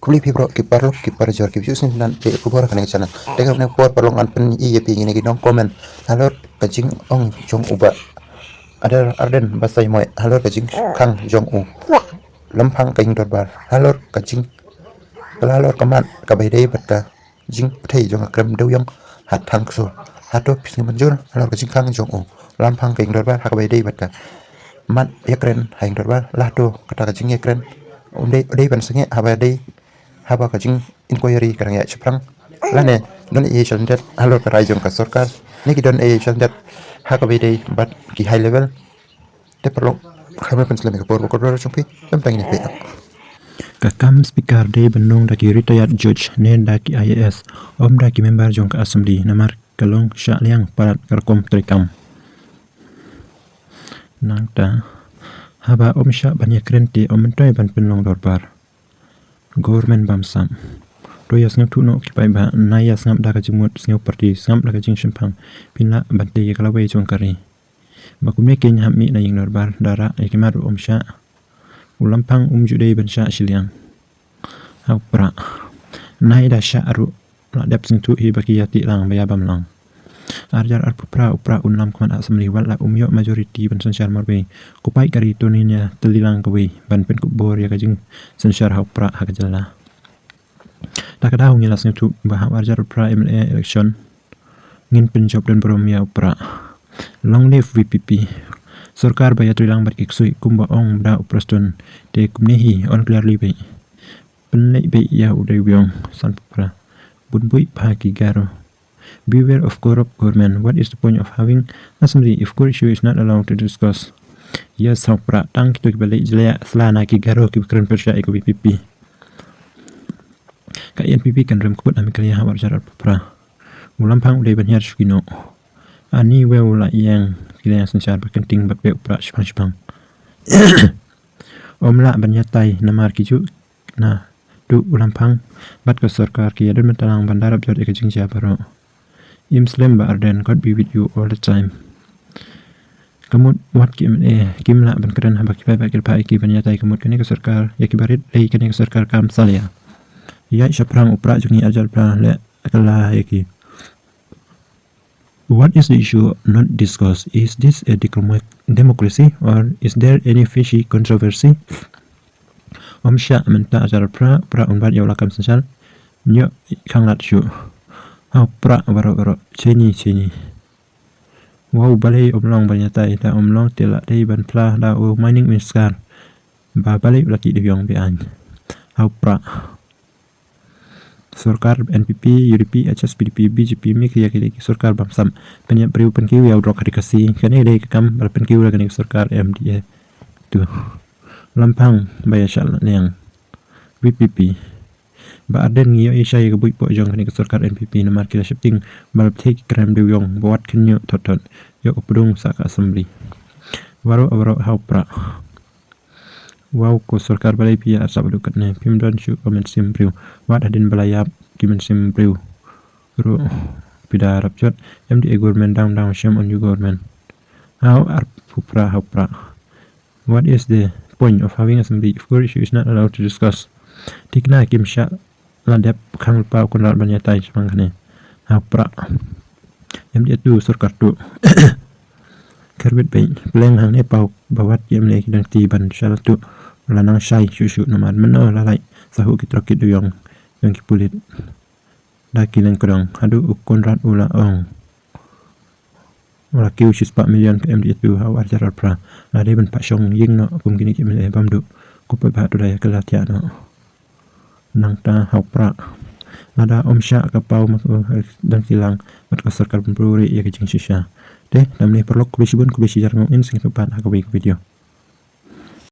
Kuli pibro kipar jor kipjusin dan pe kubor kan channel dengan ne por perlong an pen i pe ngini gidong komen halor kajing ong jong uba ada arden basai moy halor kajing kang jong u lampang kaing dorbar halor kajing halor kaman kabai batka jing bthei jong krem dewiong hat thangkso hato pisni manjur halor kajing kang jong u lampang kaing dorbar hakabai batka mat yakren haing dorbar lahdo kata kajing yakren unde ban sange haba kajing inquiry karang ya shaphang lane don e shandet halor karai jong ka sarkar ni don e shandet hakabai bat ki high level te perlu kami pensel ke por ko chumpi tentang ini pe kakam speaker de benung daki retired judge nen daki IAS om daki member jong ka assembly namar kalong sha liang parat karkom trikam nangta haba om sha banyak krenti om toy ban penong dorbar government bamsam to yas ngam tuno kipai ba na yas ngam daga jimut sneu party ngam daga jing shaphang pinna bante kalawe jong kari bakumne ken hammi na ying dorbar dara ekimar om sha ulampang jude ban sha shiliang hapra nai da sha aru la dap sing tu hi bakiyati lang baya bamlang arjar arpupra upra unlam kman asmri wala umyo majority ban sanshar marbe kupai kari toninya telilang kawi ban pen kubor ya kajing sanshar hapra hakajalla takada ngilas tu baham arjar upra MLA election ngin penjob dan bromia upra long live VPP sarkar baya trilang bat iksui kumba ong da upraston de kumnehi on clearly be penlei be ya dewiong san upra bunbui phaki garo. Beware of corrupt government. What is the point of having assembly if core issue is not allowed to discuss? Yes, hapra tang kita balik jelaya selana ki garo ki keren persya iko PPP. Ka NPP kan rem kubut amikaliya hawar jarar papra. Ulampang udai banhar shukino. Ani wewla yang kilaya sensyar berkenting bape upra shpang. Omla banyatai namar kiju na du ulampang bat ke sarkar ki adun mentalang bandarab jor ikajing jabaro. Imslam ba Ardent, God be with you all the time. Kamut wat kim kimla ban keren haba kipai bakil pai ki banyatai kamut kene ke sarkar ya kibarit lei kene ke sarkar kam salia. Ya shaprang upra jungi ajar pra le akala yaki. What is the issue not discussed? Is this a democracy or is there any fishy controversy? Om sha menta ajar pra unbat ya ulakam sensal nyo kanglat shu. Pra baro ceni wow balai omlong banyatai da omlong telak dei ban pla da o mining miskar ba balai laki dewiong bean pra sarkar NPP UDP HS PDP BJP mi kiya kili sarkar bamsam penyap priu penkiu ya drok hadikasi kane dei kam bal penkiu la kane sarkar MDA tu lampang baya syal yang VPP ba Ardent ngiyo isya ya gebui po jong kani sarkar NPP namar kila shifting bal bthei krem dewiong buat kinyo totot yo opdung saka assembly waro hapra wow ko sarkar balai pia asap dukat ne pimdan shu komen simpriu wat adin balayap kimen simpriu ro pida rapjot MDA government down shame on you government hapra what is the point of having assembly if core issue is not allowed to discuss tikna kim sha ladap kang lupa kun lar banyatai semang kane hapra MDA tu sarkar tu karbit baik peleng hang ne pau bawat MLA kidang tiban syal tu lanang syai syushu namar meno lalai sahu kitrakit duyong yang kipulit daki leng kodong hadu ukun rat ula ong wala kiu 4 million ke MDA tu hawar jarar pra lade ban pasong ying no kum gini MLA bamdu kupai ba tu daya kelatia no nang ta hapra nada om sha kapau maku dan kilang mat ka sarkar pemburi ya kejing shisha de namne perlu kubisi jarngong in sing tepat aku video